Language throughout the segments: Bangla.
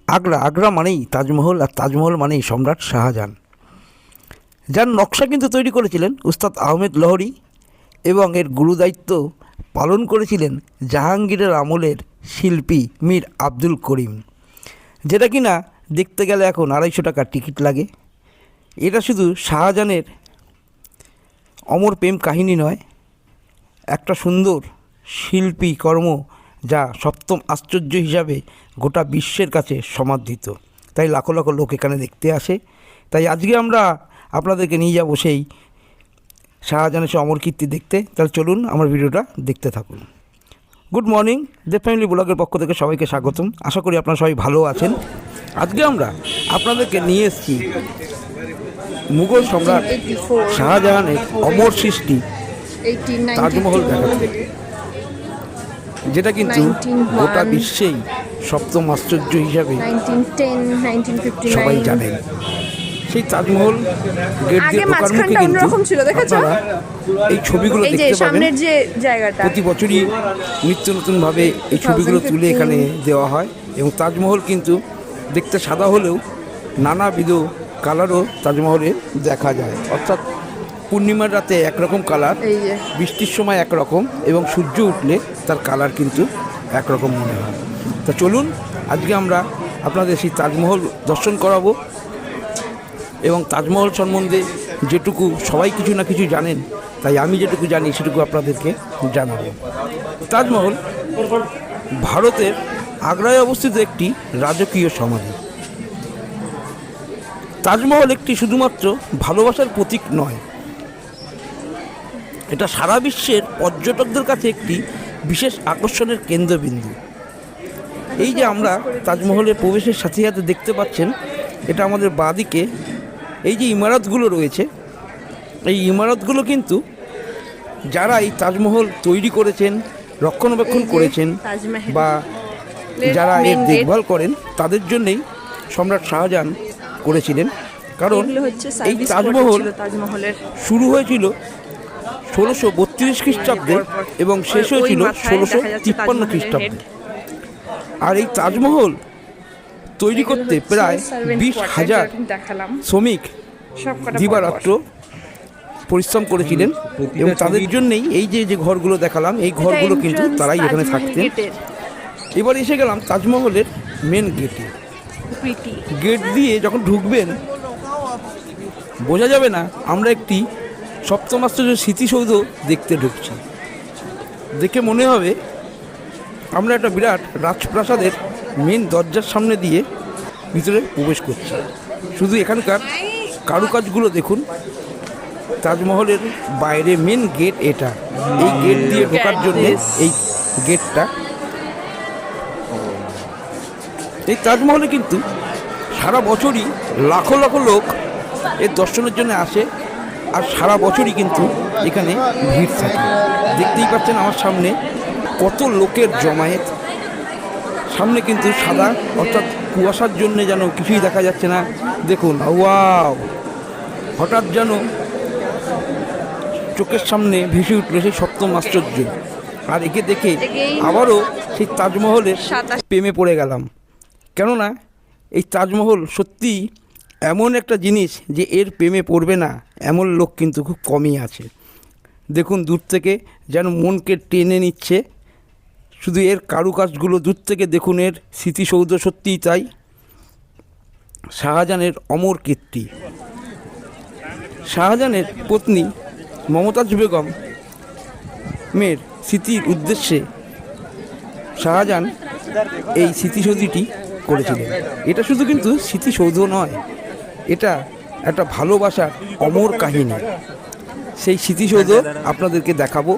আগ্রা, আগ্রা মানেই তাজমহল, আর তাজমহল মানেই সম্রাট শাহজাহান, যার নকশা কিন্তু তৈরি করেছিলেন উস্তাদ আহমেদ লহরি, এবং এর গুরুদায়িত্ব পালন করেছিলেন জাহাঙ্গীরের আমলের শিল্পী মীর আব্দুল করিম, যেটা কিনা দেখতে গেলে এখন 250 টাকা টিকিট লাগে। এটা শুধু শাহজাহানের অমর প্রেম কাহিনী নয়, একটা সুন্দর শিল্পী কর্ম, যা সপ্তম আশ্চর্য হিসাবে গোটা বিশ্বের কাছে সমাদৃত। তাই লাখো লাখো লোক এখানে দেখতে আসে। তাই আজকে আমরা আপনাদেরকে নিয়ে যাব সেই শাহজাহানের সে অমর কীর্তি দেখতে। তাহলে চলুন আমার ভিডিওটা দেখতে থাকুন। গুড মর্নিং, দেব ফ্যামিলি ব্লগের পক্ষ থেকে সবাইকে স্বাগতম। আশা করি আপনারা সবাই ভালো আছেন। আজকে আমরা আপনাদেরকে নিয়ে এসেছি মুঘল সম্রাট শাহজাহানের অমর সৃষ্টি তাজমহল দেখাতে, যেটা কিন্তু গোটা বিশ্বেই সপ্তম আশ্চর্য হিসাবে সবাই জানেন। সেই তাজমহল গেট দিয়ে ঢোকার মুখে কিন্তু আপনারা এই ছবিগুলো দেখতে পাবেন। প্রতি বছরই নিত্য নতুনভাবে এই ছবিগুলো তুলে এখানে দেওয়া হয়, এবং তাজমহল কিন্তু দেখতে সাদা হলেও নানাবিধ কালারও তাজমহলে দেখা যায়। অর্থাৎ পূর্ণিমার রাতে একরকম কালার, বৃষ্টির সময় একরকম, এবং সূর্য উঠলে তার কালার কিন্তু একরকম মনে হয়। তা চলুন আজকে আমরা আপনাদের সেই তাজমহল দর্শন করাবো, এবং তাজমহল সম্বন্ধে যেটুকু সবাই কিছু না কিছু জানেন, তাই আমি যেটুকু জানি সেটুকু আপনাদেরকে জানাবো। তাজমহল ভারতের আগ্রায় অবস্থিত একটি রাজকীয় সমাধি। তাজমহল একটি শুধুমাত্র ভালোবাসার প্রতীক নয়, এটা সারা বিশ্বের পর্যটকদের কাছে একটি বিশেষ আকর্ষণের কেন্দ্রবিন্দু। এই যে আমরা তাজমহলের প্রবেশের সাথে সাথে দেখতে পাচ্ছেন, এটা আমাদের বাঁদিকে এই যে ইমারতগুলো রয়েছে, এই ইমারতগুলো কিন্তু যারা এই তাজমহল তৈরি করেছেন, রক্ষণাবেক্ষণ করেছেন, বা যারা এর দেখভাল করেন, তাদের জন্যেই সম্রাট শাহজাহান করেছিলেন। কারণ এই তাজমহল শুরু হয়েছিল 1632 খ্রিস্টাব্দে এবং শেষ হয়েছিল 1653 খ্রিস্টাব্দে। আর এই তাজমহল তৈরি করতে প্রায় 20,000 শ্রমিক দিবারাত্র পরিশ্রম করেছিলেন, এবং তাদের জন্যেই এই যে ঘরগুলো দেখালাম, এই ঘরগুলো কিন্তু তারাই এখানে থাকতেন। এবার এসে গেলাম তাজমহলের মেন গেটে। গেট দিয়ে যখন ঢুকবেন বোঝা যাবে না আমরা একটি সপ্তম আশ্চর্য স্মৃতিসৌধ দেখতে ঢুকছি। দেখে মনে হবে আমরা একটা বিরাট রাজপ্রাসাদের মেন দরজার সামনে দিয়ে ভিতরে প্রবেশ করছি। শুধু এখানকার কারুকাজগুলো দেখুন। তাজমহলের বাইরে মেন গেট এটা, এই গেট দিয়ে ঢোকার জন্যে এই গেটটা। এই তাজমহলে কিন্তু সারা বছরই লাখো লাখো লোক এর দর্শনের জন্য আসে, আর সারা বছরই কিন্তু এখানে ভিড় থাকে। দেখতেই পাচ্ছেন আমার সামনে কত লোকের জমায়েত। সামনে কিন্তু সাদা, অর্থাৎ কুয়াশার জন্য যেন কিছুই দেখা যাচ্ছে না। দেখুন, ওয়াও, হঠাৎ যেন চোখের সামনে ভেসে উঠল সেই সপ্তম আশ্চর্য। আর একে দেখে আবারও সেই তাজমহলের প্রেমে পড়ে গেলাম। কেননা এই তাজমহল সত্যিই এমন একটা জিনিস যে এর প্রেমে পড়বে না এমন লোক কিন্তু খুব কমই আছে। দেখুন, দূর থেকে যেন মনকে টেনে নিচ্ছে। শুধু এর কারুকাজগুলো দূর থেকে দেখুন, এর স্মৃতিসৌধ সত্যিই তাই শাহজাহানের অমর কীর্তি। শাহজাহানের পত্নী মমতাজ বেগম মেয়ের স্মৃতির উদ্দেশ্যে শাহজাহান এই স্মৃতিসৌধটি করেছিলেন। এটা শুধু কিন্তু স্মৃতিসৌধ নয়, এটা একটা ভালোবাসার অমর কাহিনী। সেই স্মৃতিসৌধ আপনাদেরকে দেখাবো।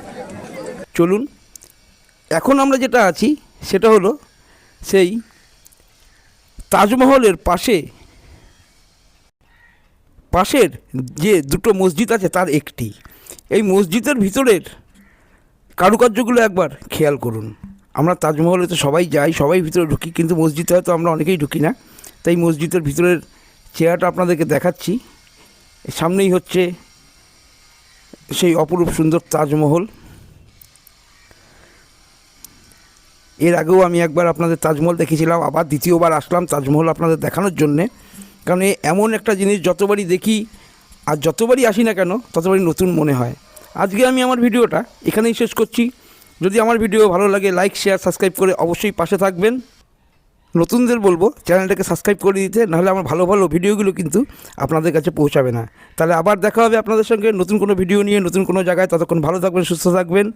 চলুন, এখন আমরা যেটা আছি সেটা হলো সেই তাজমহলের পাশের যে দুটো মসজিদ আছে তার একটি। এই মসজিদের ভিতরের কারুকার্যগুলো একবার খেয়াল করুন। আমরা তাজমহলে তো সবাই যাই, সবাই ভিতরে ঢুকি, কিন্তু মসজিদে হয়তো আমরা অনেকেই ঢুকি না। তাই মসজিদের ভিতরের চেহারাটা আপনাদেরকে দেখাচ্ছি। সামনেই হচ্ছে সেই অপরূপ সুন্দর তাজমহল। এর আগেও আমি একবার আপনাদের তাজমহল দেখেছিলাম, আবার দ্বিতীয়বার আসলাম তাজমহল আপনাদের দেখানোর জন্যে। কারণ এমন একটা জিনিস যতবারই দেখি আর যতবারই আসি না কেন ততবারই নতুন মনে হয়। আজকে আমি আমার ভিডিওটা এখানেই শেষ করছি। যদি আমার ভিডিও ভালো লাগে লাইক শেয়ার সাবস্ক্রাইব করে অবশ্যই পাশে থাকবেন। নতুনদের বলবো চ্যানেলটাকে সাবস্ক্রাইব করে দিতে, নাহলে আমার ভালো ভালো ভিডিওগুলো কিন্তু আপনাদের কাছে পৌঁছাবে না। তাহলে আবার দেখা হবে আপনাদের সঙ্গে নতুন কোনো ভিডিও নিয়ে, নতুন কোনো জায়গায়। ততক্ষণ ভালো থাকবেন, সুস্থ থাকবেন।